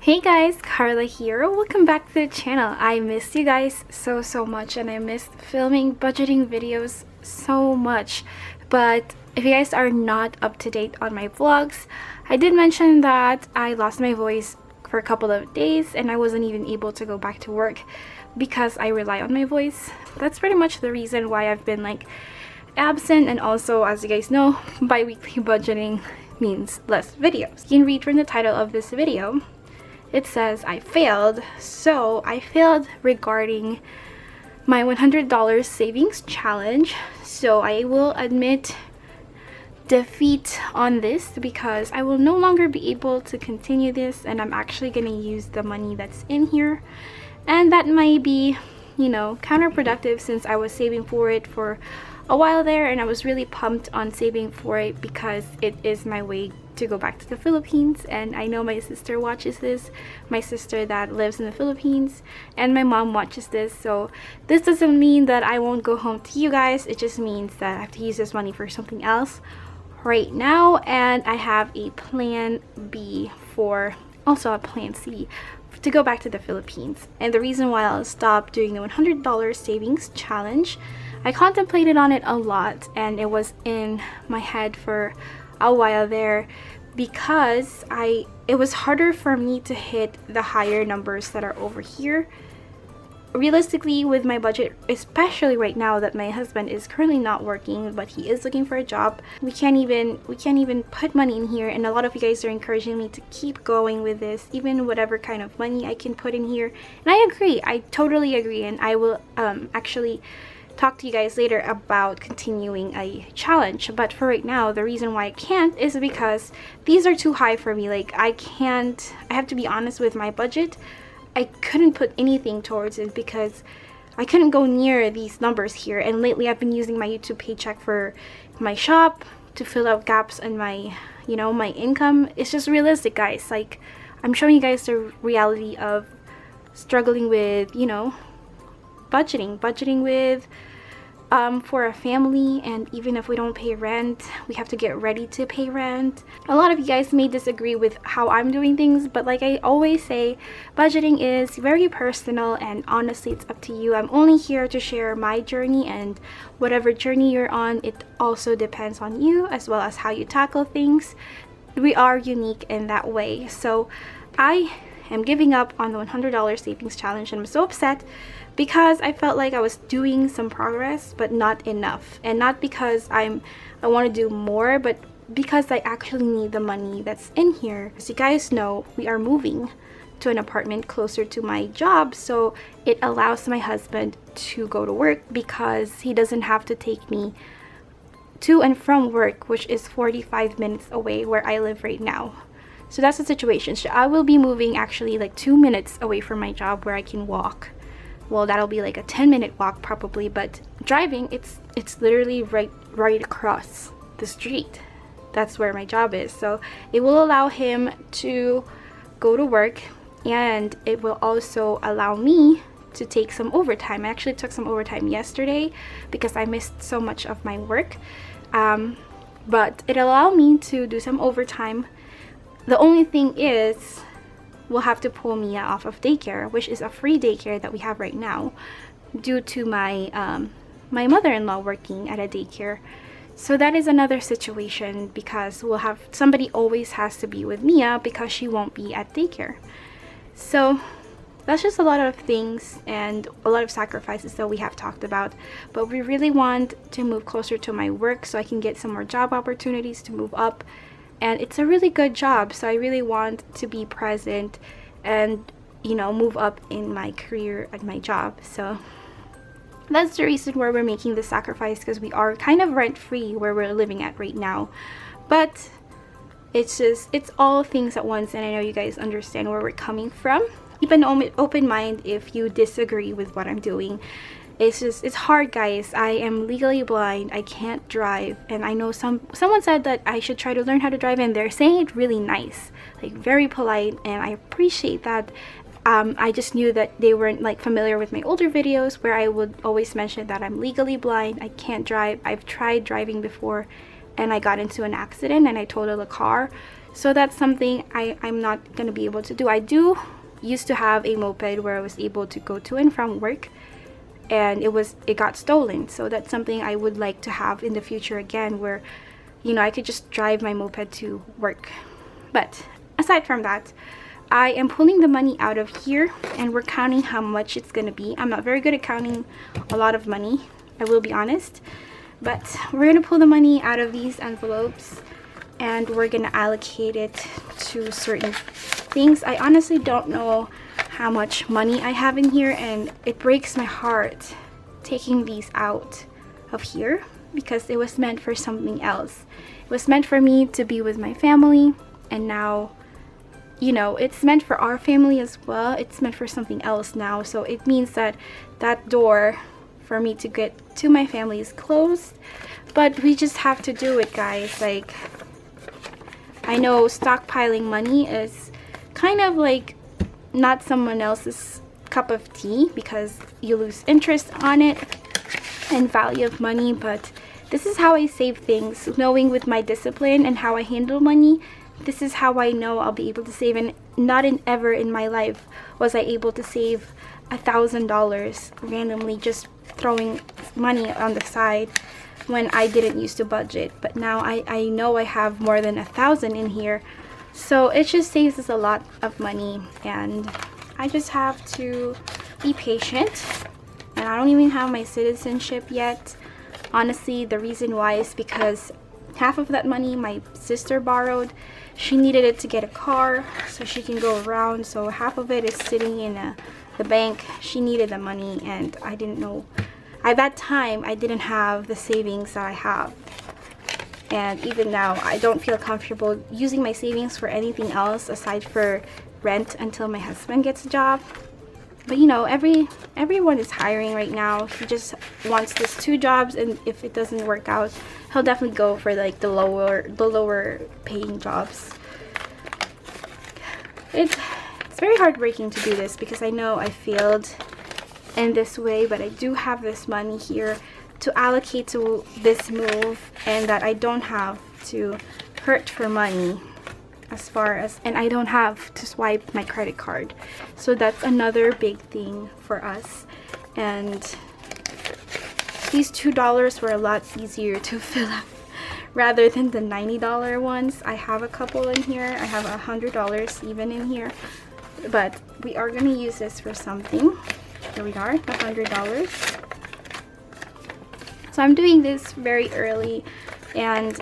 Hey guys, Carla here. Welcome back to the channel. I missed you guys so much, and I missed filming budgeting videos so much. But if you guys are not up to date on my vlogs, I did mention that I lost my voice for a couple of days and I wasn't even able to go back to work because I rely on my voice. That's pretty much the reason why I've been like absent, and also, as you guys know, bi-weekly budgeting means less videos. You can read from the title of this video. It says I failed. So I failed regarding my $100 savings challenge. So I will admit defeat on this because I will no longer be able to continue this, and I'm actually going to use the money that's in here, and that might be, you know, counterproductive since I was saving for it for a while there, and I was really pumped on saving for it because it is my way to go back to the Philippines. And I know my sister watches this, my sister that lives in the Philippines, and my mom watches this. So this doesn't mean that I won't go home to you guys. It just means that I have to use this money for something else right now, and I have a plan B for also a plan C to go back to the Philippines. And the reason why I'll stop doing the $100 savings challenge, I contemplated on it a lot and it was in my head for a while there because it was harder for me to hit the higher numbers that are over here. Realistically, with my budget, especially right now that my husband is currently not working but he is looking for a job, we can't even put money in here, and a lot of you guys are encouraging me to keep going with this, even whatever kind of money I can put in here. And I agree, I totally agree, and I will actually talk to you guys later about continuing a challenge. But for right now, the reason why I can't is because these are too high for me. Like I have to be honest with my budget. I couldn't put anything towards it because I couldn't go near these numbers here. And lately I've been using my YouTube paycheck for my shop to fill out gaps in my, you know, my income. It's just realistic, guys. Like I'm showing you guys the reality of struggling with, you know, budgeting with for a family. And even if we don't pay rent, we have to get ready to pay rent. A lot of you guys may disagree with how I'm doing things, but like I always say, budgeting is very personal, and honestly it's up to you. I'm only here to share my journey, and whatever journey you're on, it also depends on you as well as how you tackle things. We are unique in that way. So I am giving up on the $100 savings challenge, and I'm so upset because I felt like I was doing some progress but not enough. And not because I want to do more, but because I actually need the money that's in here. As you guys know, we are moving to an apartment closer to my job, so it allows my husband to go to work because he doesn't have to take me to and from work, which is 45 minutes away where I live right now. So that's the situation. So I will be moving actually like 2 minutes away from my job where I can walk. Well, that'll be like a 10-minute walk probably, but driving, it's literally right across the street. That's where my job is. So it will allow him to go to work, and it will also allow me to take some overtime. I actually took some overtime yesterday because I missed so much of my work, but it allowed me to do some overtime. The only thing is, we'll have to pull Mia off of daycare, which is a free daycare that we have right now, due to my my mother-in-law working at a daycare. So that is another situation because we'll have somebody always has to be with Mia because she won't be at daycare. So that's just a lot of things and a lot of sacrifices that we have talked about. But we really want to move closer to my work so I can get some more job opportunities to move up. And it's a really good job, so I really want to be present and, you know, move up in my career at my job. So that's the reason why we're making this sacrifice, because we are kind of rent-free where we're living at right now. But it's all things at once, and I know you guys understand where we're coming from. Keep an open mind if you disagree with what I'm doing. It's hard, guys. I am legally blind. I can't drive, and I know someone said that I should try to learn how to drive, and they're saying it really nice, like very polite, and I appreciate that. I just knew that they weren't like familiar with my older videos where I would always mention that I'm legally blind, I can't drive. I've tried driving before and I got into an accident and I totaled a car. So that's something I'm not going to be able to do. I do used to have a moped where I was able to go to and from work, and it got stolen. So that's something I would like to have in the future again, where, you know, I could just drive my moped to work. But aside from that, I am pulling the money out of here, and we're counting how much it's gonna be. I'm not very good at counting a lot of money, I will be honest, but we're gonna pull the money out of these envelopes and we're gonna allocate it to certain things. I honestly don't know how much money I have in here, and it breaks my heart taking these out of here because it was meant for something else. It was meant for me to be with my family, and now, you know, it's meant for our family as well. It's meant for something else now. So it means that that door for me to get to my family is closed. But we just have to do it, guys. Like, I know stockpiling money is kind of like not someone else's cup of tea because you lose interest on it and value of money, but this is how I save things. Knowing with my discipline and how I handle money, this is how I know I'll be able to save. And not ever in my life was I able to save $1,000 randomly just throwing money on the side when I didn't used to budget. But now I know I have more than 1,000 in here, so it just saves us a lot of money, and I just have to be patient. And I don't even have my citizenship yet. Honestly, the reason why is because half of that money my sister borrowed. She needed it to get a car so she can go around, so half of it is sitting in the bank. She needed the money, and I didn't know. At that time, I didn't have the savings that I have. And even now, I don't feel comfortable using my savings for anything else aside for rent until my husband gets a job. But you know, everyone is hiring right now. He just wants this 2 jobs, and if it doesn't work out, he'll definitely go for like the lower paying jobs. It's very heartbreaking to do this because I know I failed in this way, but I do have this money here to allocate to this move, and that I don't have to hurt for money as far as, and I don't have to swipe my credit card. So that's another big thing for us. And these $2 were a lot easier to fill up rather than the $90 ones. I have a couple in here. I have $100 even in here, but we are going to use this for something. Here we are, $100. So I'm doing this very early, and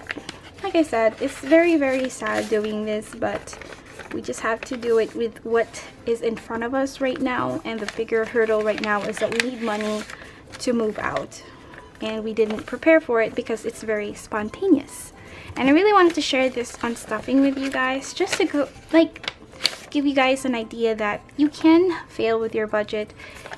like I said, it's very, very sad doing this, but we just have to do it with what is in front of us right now. And the bigger hurdle right now is that we need money to move out, and we didn't prepare for it because it's very spontaneous. And I really wanted to share this unstuffing with you guys, just to go, like, give you guys an idea that you can fail with your budget.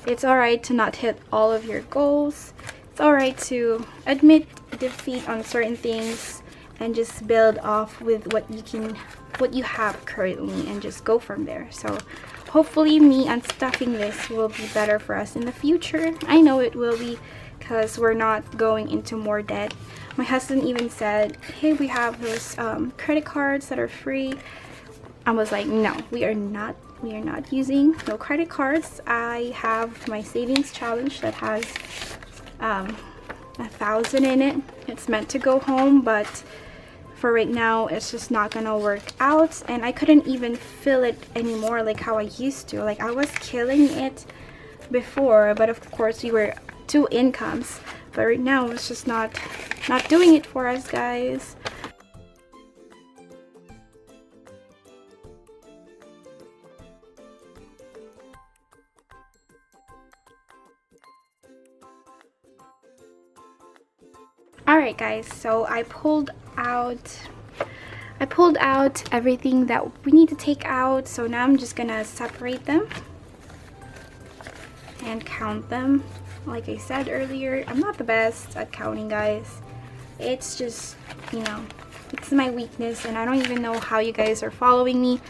It's alright to not hit all of your goals. It's alright to admit defeat on certain things and just build off with what you have currently, and just go from there. So hopefully me unstuffing this will be better for us in the future. I know it will be, because we're not going into more debt. My husband even said, hey, we have those credit cards that are free. I was like, no, we are not using no credit cards. I have my savings challenge that has 1,000 in it. It's meant to go home, but for right now it's just not gonna work out, and I couldn't even fill it anymore like how I used to. Like, I was killing it before, but of course we were 2 incomes, but right now it's just not doing it for us, guys. Alright guys, so I pulled out everything that we need to take out. So now I'm just gonna separate them and count them. Like I said earlier, I'm not the best at counting, guys. It's just, you know, it's my weakness, and I don't even know how you guys are following me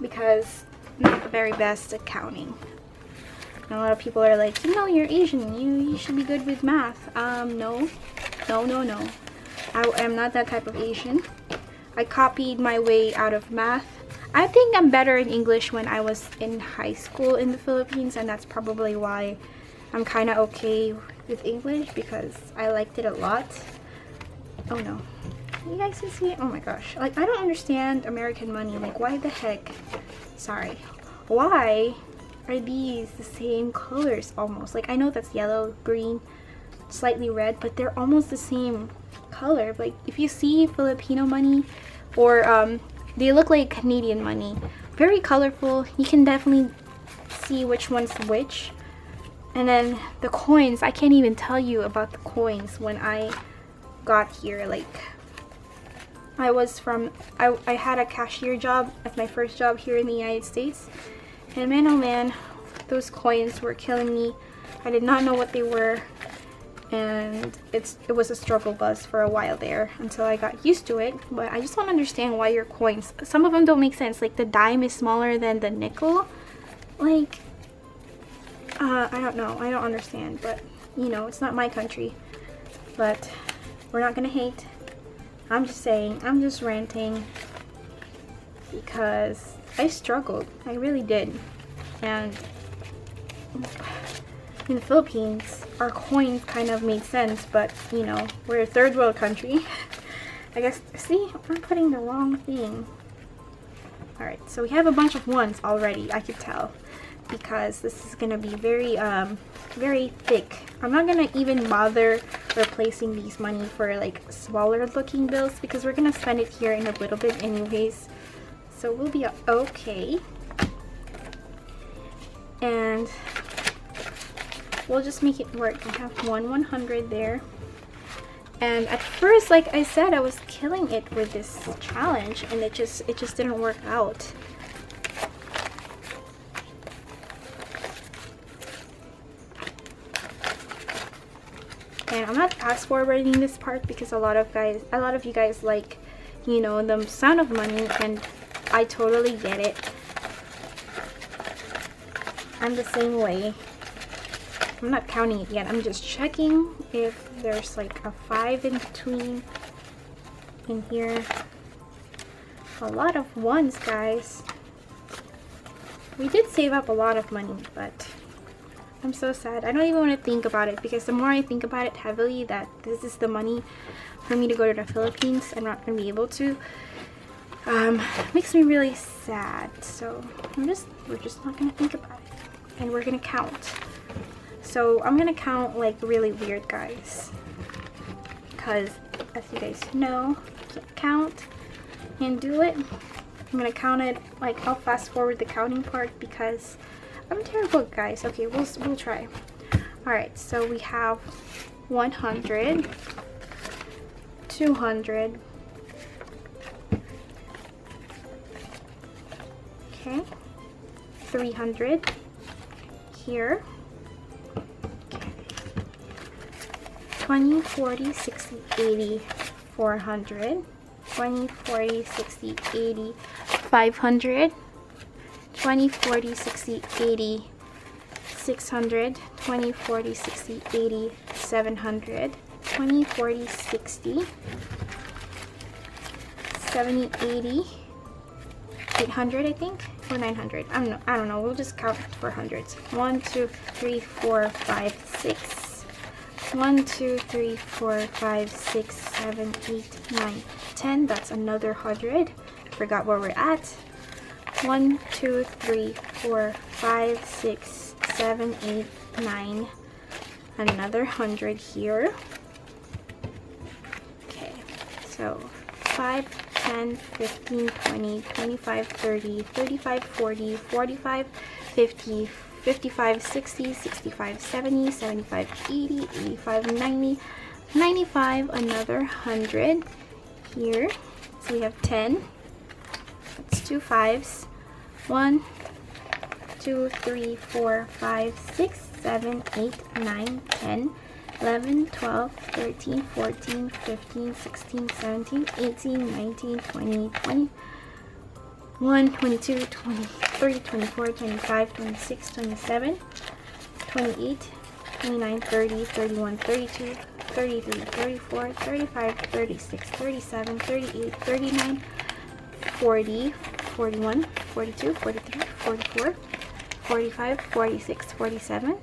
because I'm not the very best at counting. And a lot of people are like, you know, you're Asian, you should be good with math. No. I am not that type of Asian. I copied my way out of math. I think I'm better in English when I was in high school in the Philippines, and that's probably why I'm kind of okay with English, because I liked it a lot. Oh no. You guys can see it? Oh my gosh. Like, I don't understand American money. Like, why the heck? Sorry. Why are these the same colors almost? Like, I know that's yellow, green, slightly red, but they're almost the same color. Like, if you see Filipino money, or they look like Canadian money, very colorful. You can definitely see which one's which. And then the coins, I can't even tell you about the coins when I got here. Like, I had a cashier job as my first job here in the United States, and man, oh man, those coins were killing me. I did not know what they were, and it was a struggle bus for a while there until I got used to it. But I just don't understand why your coins, some of them don't make sense. Like, the dime is smaller than the nickel. Like, I don't know, I don't understand. But you know, it's not my country, but we're not gonna hate. I'm just saying, I'm just ranting because I struggled. I really did. And in the Philippines, our coins kind of made sense, but you know, we're a third world country. I guess, see, I'm putting the wrong thing. Alright, so we have a bunch of ones already, I could tell, because this is gonna be very, very thick. I'm not gonna even bother replacing these money for like smaller looking bills, because we're gonna spend it here in a little bit anyways, so we'll be okay. And we'll just make it work. I have 100 there, and at first, like I said, I was killing it with this challenge, and it just didn't work out. And I'm not fast forwarding this part because a lot of you guys like, you know, the sound of money, and I totally get it. I'm the same way. I'm not counting it yet. I'm just checking if there's like a 5 in between in here. A lot of ones, guys. We did save up a lot of money, but I'm so sad. I don't even want to think about it, because the more I think about it heavily, that this is the money for me to go to the Philippines, I'm not going to be able to. Makes me really sad. So we're just not going to think about it, and we're going to count. So I'm going to count like really weird, guys, because as you guys know, I can't count and do it. I'm going to count it, like I'll fast forward the counting part because I'm terrible, guys. Okay, we'll try. Alright, so we have 100, 200, okay, 300 here, okay, 20, 40, 60, 80, 400, 20, 40, 60, 80, 500, 20, 40, 60, 80, 600, 20, 40, 60, 80, 700, 20, 40, 60, 70, 80, 800, I think, or 900. I don't know. We'll just count for hundreds. 1, 2, 3, 4, 5, 6. 1, 2, 3, 4, 5, 6, 7, 8, 9, 10. That's another 100. Forgot where we're at. 1, 2, 3, 4, 5, 6, 7, 8, 9. Another 100 here. Okay, so 5, 10, 15, 20, 25, 30, 35, 40, 45, 50, 55, 60, 65, 70, 75, 80, 85, 90, 95, another 100 here. So we have 10. That's 2 5s. 1, 2, 3, 4, 5, 6, 7, 8, 9, 10, 11, 12, 13, 14, 15, 16, 17, 18, 19, 20, 21, 22, 23, 24, 25, 26, 27, 28, 29, 30, 31, 32, 33, 34, 35, 36, 37, 38, 39, 40, 41, 42, 43, 44, 45, 46, 47,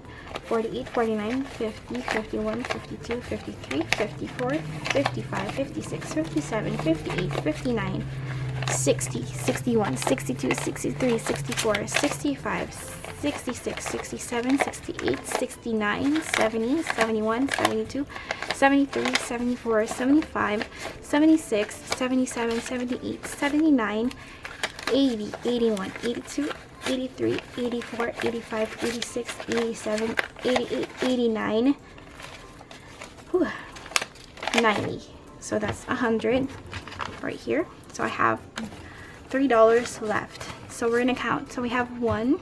48, 49, 50, 51, 52, 53, 54, 55, 56, 57, 58, 59, 60, 61, 62, 63, 64, 65, 66, 67, 68, 69, 70, 71, 72, 73, 74, 75, 76, 77, 78, 79, 80, 81, 82, 83, 84, 85, 86, 87, 88, 89, 90. So that's 100 right here. So I have $3 left. So we're gonna count. So we have one.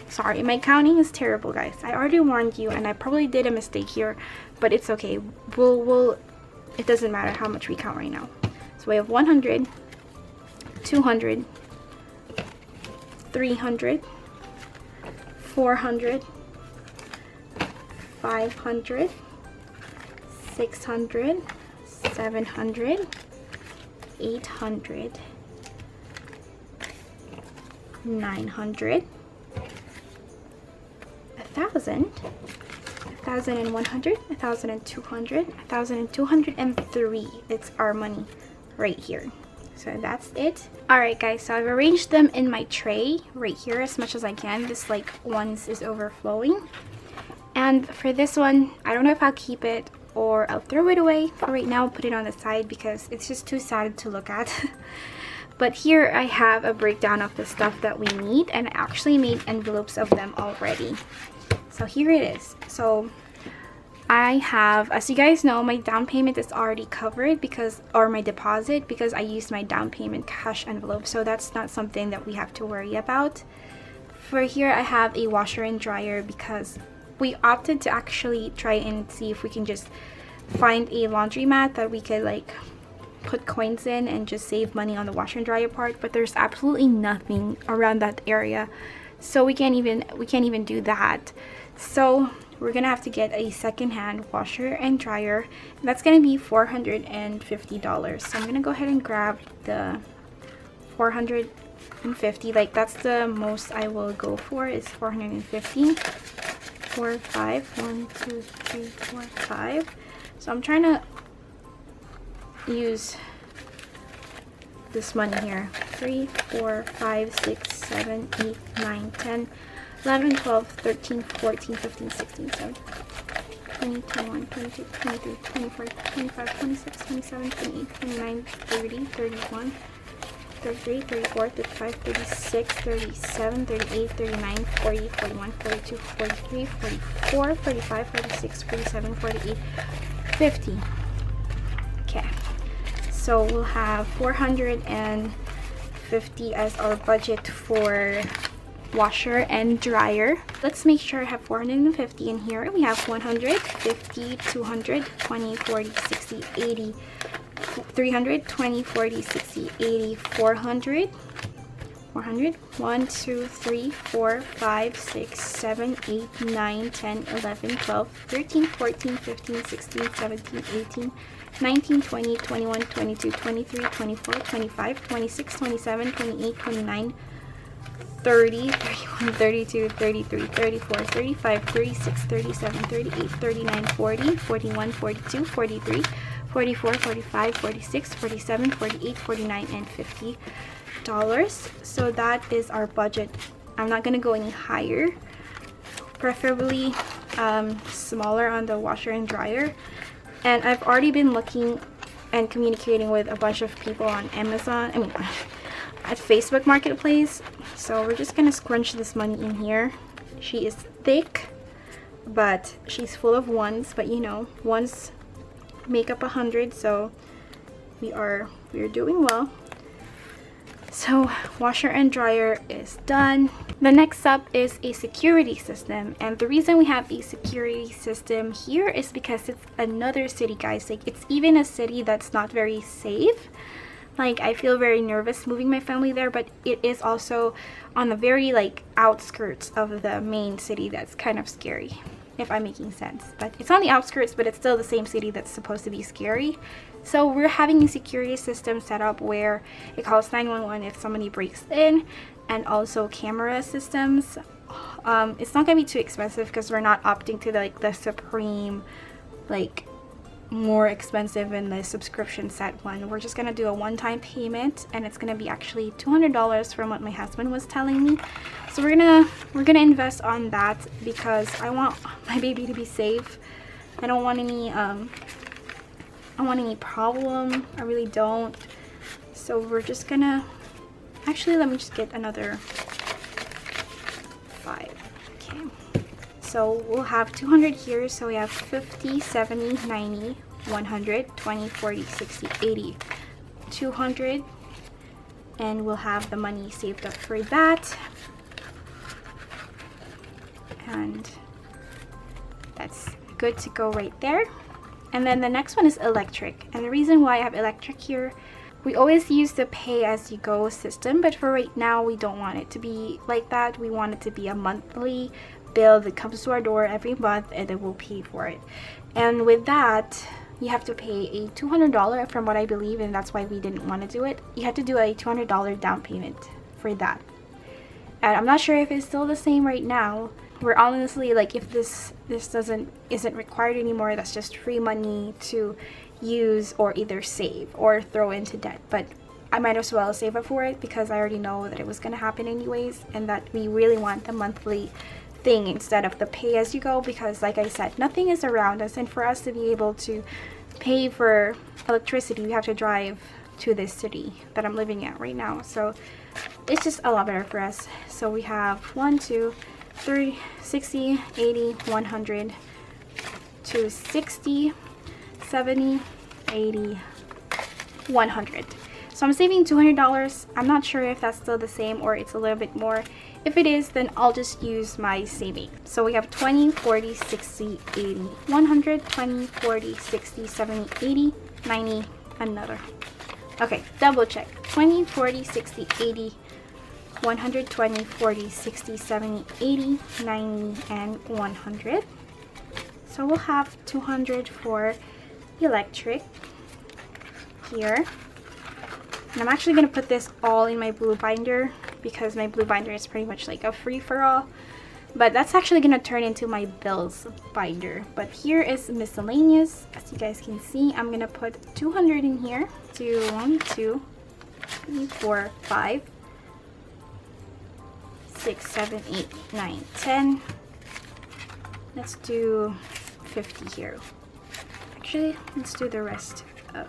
Sorry, my counting is terrible, guys. I already warned you, and I probably did a mistake here, but it's okay. It doesn't matter how much we count right now. So we have 100, 200, 300, 400, 500, 600, 700, 800, 900, 1,000, 1,100, 1,200, 1,203. It's our money right here. So that's it. Alright guys, so I've arranged them in my tray right here as much as I can. This like once is overflowing. And for this one, I don't know if I'll keep it or I'll throw it away. For right now, put it on the side because it's just too sad to look at. But here I have a breakdown of the stuff that we need, and I actually made envelopes of them already. So here it is. So I have, as you guys know, my down payment is already covered because, or my deposit, because I used my down payment cash envelope. So that's not something that we have to worry about. For here I have a washer and dryer because we opted to actually try and see if we can just find a laundromat that we could like put coins in and just save money on the washer and dryer part, but there's absolutely nothing around that area, so we can't even do that. So we're gonna have to get a second-hand washer and dryer, and that's gonna be $450. So I'm gonna go ahead and grab the 450. Like that's the most I will go for, is 450. 4, 5, 1, 2, 3, 4, 5. So I'm trying to use this money here. 3, 4, 5, 6, 7, 8, 9, 10, 11, 12, 13, 14, 15, 16, 17, 20, 21, 22, 23, 24, 25, 26, 27, 28, 29, 30, 31, 33, 34, 35, 36, 37, 38, 39, 40, 41, 42, 43, 44, 45, 46, 47, 48, 50. Okay, so we'll have 450 as our budget for washer and dryer. Let's make sure I have 450 in here. We have 100, 50, 200, 20, 40, 60, 80, 300, 20, 40, 60, 80, 400, 400, 1, 2, 3, 4, 5, 6, 7, 8, 9, 10, 11, 12, 13, 14, 15, 16, 17, 18, 19, 20, 21, 22, 23, 24, 25, 26, 27, 28, 29, 30, 31, 32, 33, 34, 35, 36, 37, 38, 39, 40, 41, 42, 43, 44, 45, 46, 47, 48, 49, and $50. So that is our budget. I'm not going to go any higher. Preferably smaller on the washer and dryer. And I've already been looking and communicating with a bunch of people on Amazon. At Facebook Marketplace. So we're just going to scrunch this money in here. She is thick, but she's full of ones. But you know, ones make up 100, so we're doing well. So washer and dryer is done. The next up is a security system, and the reason we have a security system here is because it's another city, guys. Like, it's even a city that's not very safe. Like, I feel very nervous moving my family there, but it is also on the very like outskirts of the main city. That's kind of scary. if I'm making sense. But it's on the outskirts, but it's still the same city that's supposed to be scary. So we're having a security system set up where it calls 911 if somebody breaks in, and also camera systems. It's not gonna be too expensive because we're not opting to like the supreme, like more expensive in the subscription set one. We're just gonna do a one-time payment, and it's gonna be actually $200 from what my husband was telling me. So we're gonna invest on that because I want my baby to be safe. I don't want any problem. I really don't. So we're just gonna, actually let me just get another 5. Okay, so we'll have 200 here, so we have 50, 70, 90, 100, 20, 40, 60, 80, 200, and we'll have the money saved up for that. And that's good to go right there. And then the next one is electric, and the reason why I have electric here, we always use the pay-as-you-go system, but for right now we don't want it to be like that. We want it to be a monthly bill that comes to our door every month, and then we'll pay for it. And with that, you have to pay a $200 from what I believe, and that's why we didn't want to do it. You have to do a $200 down payment for that. And I'm not sure if it's still the same right now. We're honestly like, if this isn't required anymore, that's just free money to use or either save or throw into debt. But I might as well save up for it because I already know that it was going to happen anyways, and that we really want the monthly thing instead of the pay as you go, because like I said, nothing is around us, and for us to be able to pay for electricity, we have to drive to this city that I'm living at right now. So it's just a lot better for us. So we have 1, 2, 3, 60, 80, 100, 260, 70, 80, 100. So I'm saving $200. I'm not sure if that's still the same or it's a little bit more. If it is, then I'll just use my saving. So we have 20, 40, 60, 80, 100, 20, 40, 60, 70, 80, 90, another. Okay, double check. 20, 40, 60, 80, 120, 40, 60, 70, 80, 90, and 100. So we'll have 200 for electric here. And I'm actually going to put this all in my blue binder because my blue binder is pretty much like a free-for-all. But that's actually going to turn into my bills binder. But here is miscellaneous. As you guys can see, I'm going to put 200 in here. 1, 2, 3, 4, 5, 6, 7, 8, 9, 10. Let's do 50 here. Actually, let's do the rest of,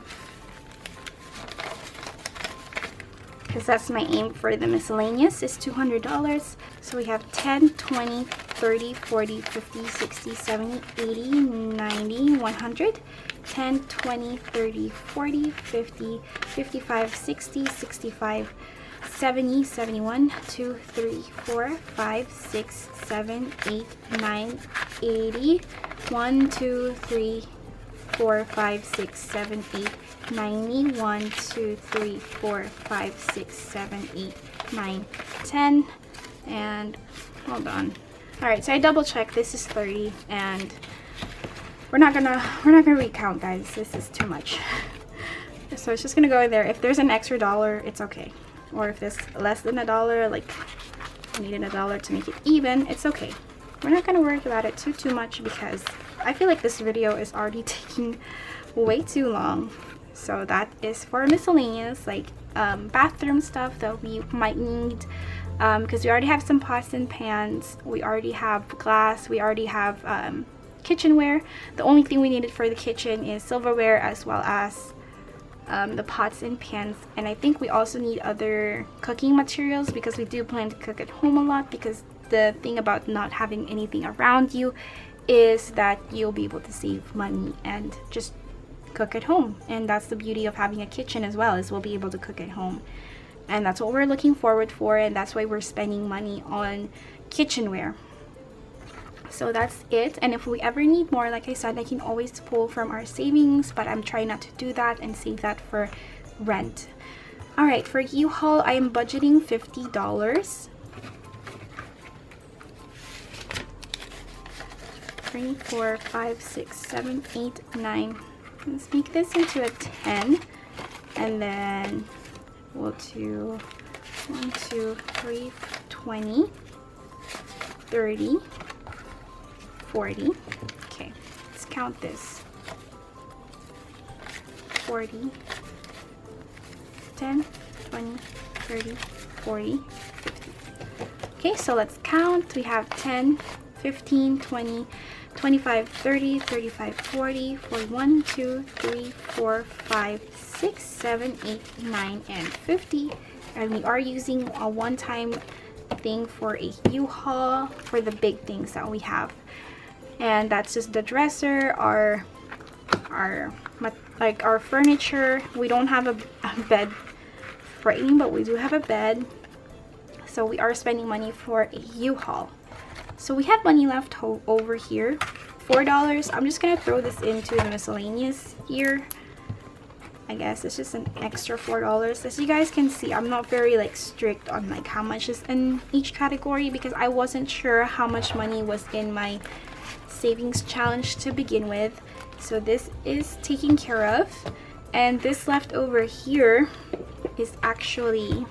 because that's my aim for the miscellaneous is $200. So we have 10, 20, 30, 40, 50, 60, 70, 80, 90, 100. 10, 20, 30, 40, 50, 55, 60, 65, 70, 71, 2, 3, 4, 5, 6, 7, 8, 9, 80, 1, 2, 3, 4, 5, 6, 7, 8, 90, 1, 2, 3, 4, 5, 6, 7, 8, 9, 10, and hold on. Alright, so I double checked. This is 30, and we're not gonna recount, guys. This is too much. So it's just gonna go in there. If there's an extra dollar, it's okay. Or if there's less than $1, like I needed $1 to make it even, it's okay. We're not gonna worry about it too much because I feel like this video is already taking way too long. So that is for miscellaneous, like bathroom stuff that we might need, because we already have some pots and pans, we already have glass, we already have kitchenware. The only thing we needed for the kitchen is silverware as well as the pots and pans, and I think we also need other cooking materials because we do plan to cook at home a lot, because the thing about not having anything around you is that you'll be able to save money and just cook at home. And that's the beauty of having a kitchen as well, is we'll be able to cook at home, and that's what we're looking forward for, and that's why we're spending money on kitchenware. So that's it, and if we ever need more, like I said, I can always pull from our savings, but I'm trying not to do that and save that for rent. Alright, for U-Haul, I am budgeting $50. 3, 4, 5, 6, 7, 8, 9. Let's make this into a 10. And then we'll do 1, 2, 3, 20, 30, 40. Okay, let's count this. 40, 10, 20, 30, 40, 50. Okay, so let's count. We have 10, 15, 20, 25, 30, 35, 40, 41, 2, 3, 4, 5, 6, 7, 8, 9, and 50. And we are using a one-time thing for a U-Haul for the big things that we have. And that's just the dresser, our furniture. We don't have a bed frame, but we do have a bed. So we are spending money for a U-Haul. So we have money left over here, $4. I'm just gonna throw this into the miscellaneous here. I guess it's just an extra $4. As you guys can see, I'm not very like strict on like how much is in each category because I wasn't sure how much money was in my savings challenge to begin with. So this is taken care of, and this left over here is actually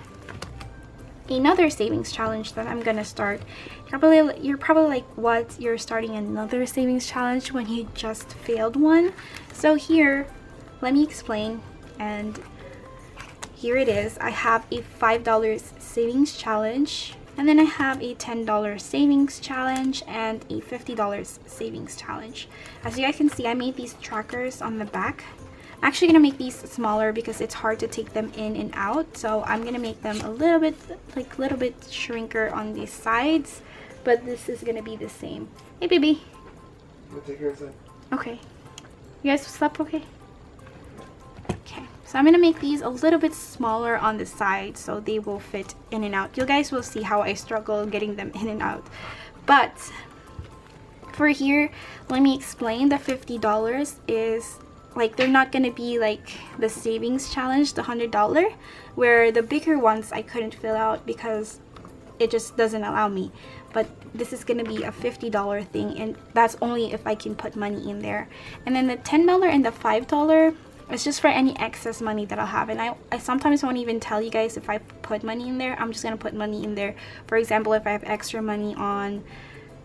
another savings challenge that I'm gonna start. You're probably like, what? You're starting another savings challenge when you just failed one? So here, let me explain. And here it is. I have a $5 savings challenge, and then I have a $10 savings challenge and a $50 savings challenge. As you guys can see, I made these trackers on the back. I'm actually gonna make these smaller because it's hard to take them in and out, so I'm gonna make them a little bit shrinker on these sides, but this is gonna be the same. Hey baby, we'll take her inside. Okay, you guys slept okay? Okay, so I'm gonna make these a little bit smaller on the side so they will fit in and out. You guys will see how I struggle getting them in and out. But for here, let me explain. The $50 is like, they're not gonna be like the savings challenge, the $100, where the bigger ones I couldn't fill out because it just doesn't allow me. But this is gonna be a $50 thing, and that's only if I can put money in there. And then the $10 and the $5, it's just for any excess money that I'll have. And I sometimes won't even tell you guys if I put money in there. I'm just gonna put money in there. For example, if I have extra money on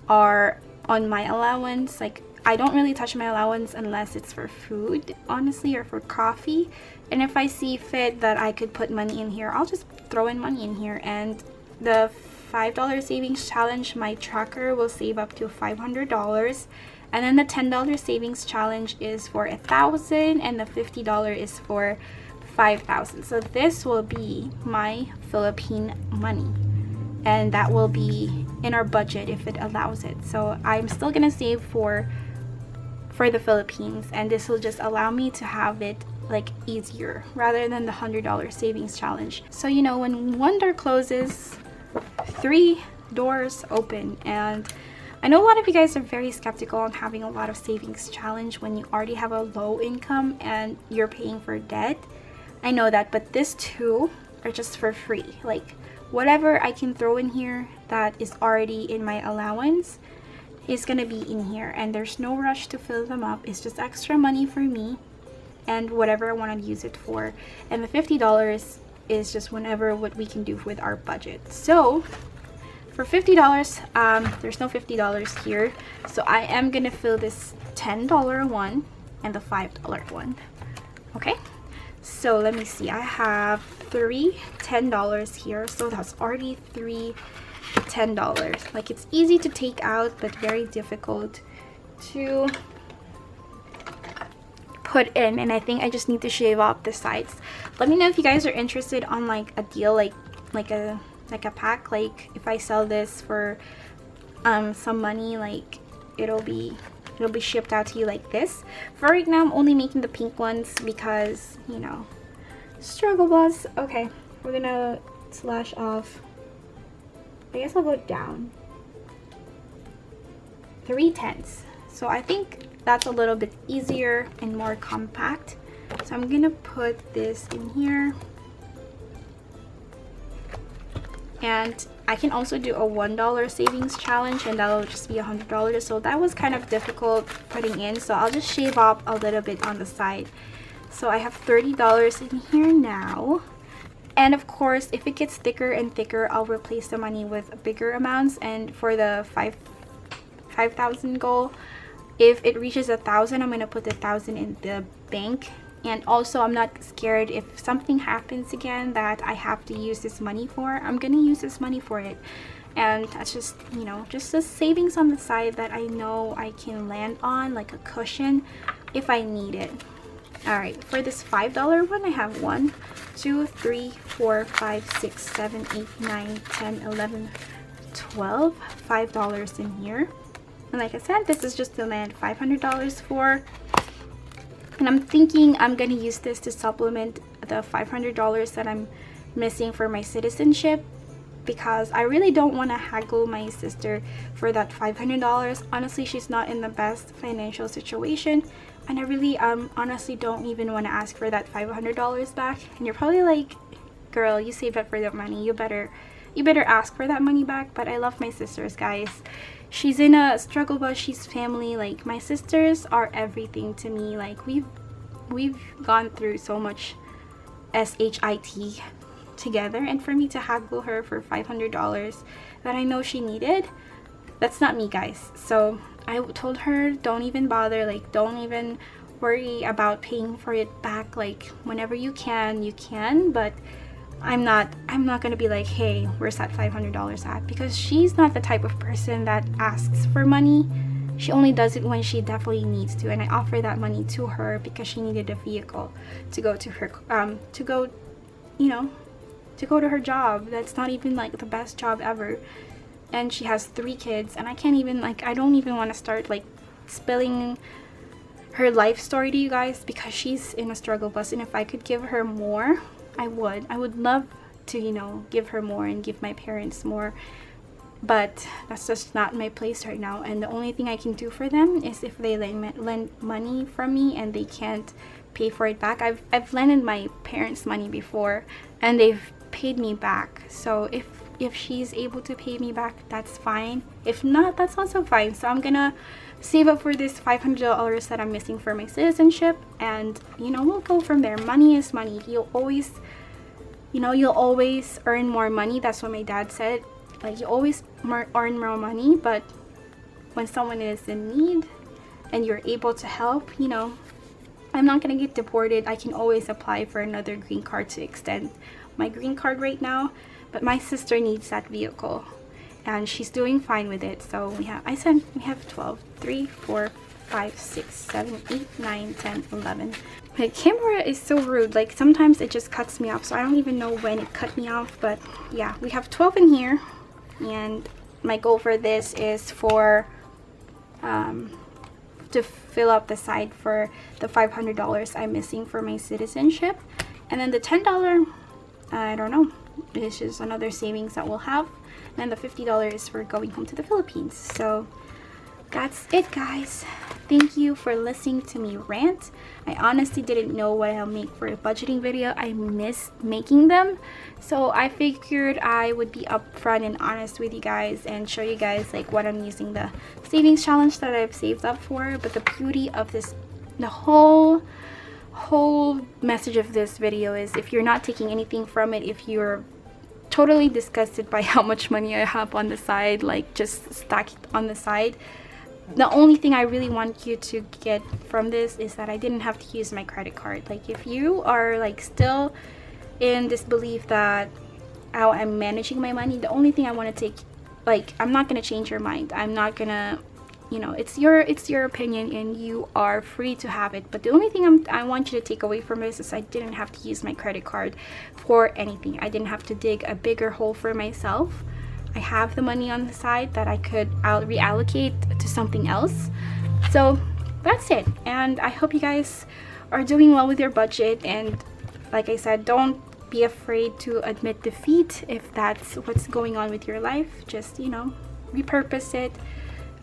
my allowance, like, I don't really touch my allowance unless it's for food, honestly, or for coffee. And if I see fit that I could put money in here, I'll just throw in money in here. And the $5 savings challenge, my tracker will save up to $500. And then the $10 savings challenge is for $1,000, and the $50 is for $5,000. So this will be my Philippine money, and that will be in our budget if it allows it. So I'm still gonna save for the Philippines, and this will just allow me to have it like easier rather than the $100 savings challenge. So you know, when one door closes, 3 doors open. And I know a lot of you guys are very skeptical on having a lot of savings challenge when you already have a low income and you're paying for debt. I know that, but this too are just for free. Like, whatever I can throw in here that is already in my allowance is gonna be in here, and there's no rush to fill them up. It's just extra money for me and whatever I want to use it for. And the $50 is just whenever what we can do with our budget. So for $50, there's no $50 here, so I am gonna fill this $10 one and the $5 one. Okay, so let me see, I have 3 $10 here, so that's already 3 $10. Like, it's easy to take out but very difficult to put in, and I think I just need to shave off the sides. Let me know if you guys are interested on like a deal, like a pack. Like, if I sell this for some money, like it'll be shipped out to you like this. For right now, I'm only making the pink ones because, you know, struggle bus. Okay, we're gonna slash off, I guess I'll go down 3 10s. So I think that's a little bit easier and more compact. So I'm gonna put this in here. And I can also do a $1 savings challenge, and that'll just be $100. So that was kind of difficult putting in, so I'll just shave off a little bit on the side. So I have $30 in here now. And of course, if it gets thicker and thicker, I'll replace the money with bigger amounts. And for the 5,000 goal, if it reaches 1,000, I'm gonna put the 1,000 in the bank. And also, I'm not scared if something happens again that I have to use this money for. I'm gonna use this money for it. And that's just, you know, just a savings on the side that I know I can land on, like a cushion if I need it. Alright, for this $5 one, I have 1, 2, 3, 4, 5, 6, 7, 8, 9, 10, 11, 12. $5 in here. And like I said, this is just to land $500 for. And I'm thinking I'm going to use this to supplement the $500 that I'm missing for my citizenship, because I really don't want to haggle my sister for that $500. Honestly, she's not in the best financial situation, and I really honestly don't even want to ask for that $500 back. And you're probably like, girl, you saved up for that money, you better ask for that money back. But I love my sisters, guys. She's in a struggle bus, she's family. Like, my sisters are everything to me. Like, we've gone through so much SHIT together, and for me to haggle her for $500 that I know she needed, that's not me, guys. So I told her, don't even bother, like, don't even worry about paying for it back. Like, whenever you can, but I'm not gonna be like, hey, where's that $500 at? Because she's not the type of person that asks for money. She only does it when she definitely needs to, and I offer that money to her because she needed a vehicle to go to her to go to her job. That's not even like the best job ever, and she has 3 kids, and I can't even, like, I don't even want to start like spilling her life story to you guys, because she's in a struggle bus. And if I could give her more, I would love to, you know, give her more and give my parents more, but that's just not my place right now. And the only thing I can do for them is if they lend money from me and they can't pay for it back. I've lended my parents money before and they've paid me back. So if she's able to pay me back, that's fine. If not, that's also fine. So I'm gonna save up for this $500 that I'm missing for my citizenship, and you know, we'll go from there. Money is money. You'll always earn more money. That's what my dad said. Like, you always earn more money, but when someone is in need and you're able to help, you know, I'm not gonna get deported. I can always apply for another green card to extend my green card right now. But my sister needs that vehicle, and she's doing fine with it. So we have 12, 3, 4, 5, 6, 7, 8, 9, 10, 11. My camera is so rude. Like, sometimes it just cuts me off, so I don't even know when it cut me off. But yeah, we have 12 in here, and my goal for this is for to fill up the side for the $500 I'm missing for my citizenship. And then the $10, I don't know, it's just another savings that we'll have. And the $50 is for going home to the Philippines. So that's it, guys. Thank you for listening to me rant. I honestly didn't know what I'll make for a budgeting video. I miss making them, so I figured I would be upfront and honest with you guys and show you guys like what I'm using the savings challenge that I've saved up for. But the beauty of this, the whole message of this video is, if you're not taking anything from it, if you're totally disgusted by how much money I have on the side, like just stacked on the side, the only thing I really want you to get from this is that I didn't have to use my credit card. Like, if you are like still in this belief that how I'm managing my money, the only thing I want to take, like, I'm not going to change your mind. I'm not going to, you know, it's your opinion and you are free to have it. But the only thing I want you to take away from this is I didn't have to use my credit card for anything. I didn't have to dig a bigger hole for myself. I have the money on the side that I could reallocate to something else. So that's it. And I hope you guys are doing well with your budget. And like I said, don't be afraid to admit defeat if that's what's going on with your life. Just, you know, repurpose it.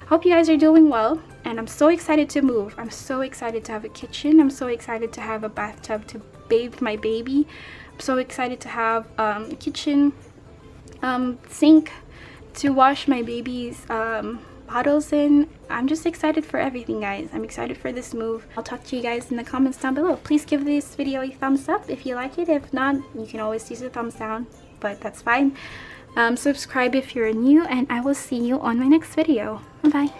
Hope you guys are doing well, and I'm so excited to move. I'm so excited to have a kitchen. I'm so excited to have a bathtub to bathe my baby. I'm so excited to have a kitchen sink to wash my baby's bottles in. I'm just excited for everything, guys. I'm excited for this move. I'll talk to you guys in the comments down below. Please give this video a thumbs up if you like it. If not, you can always use a thumbs down, but that's fine. Subscribe if you're new, and I will see you on my next video. Bye.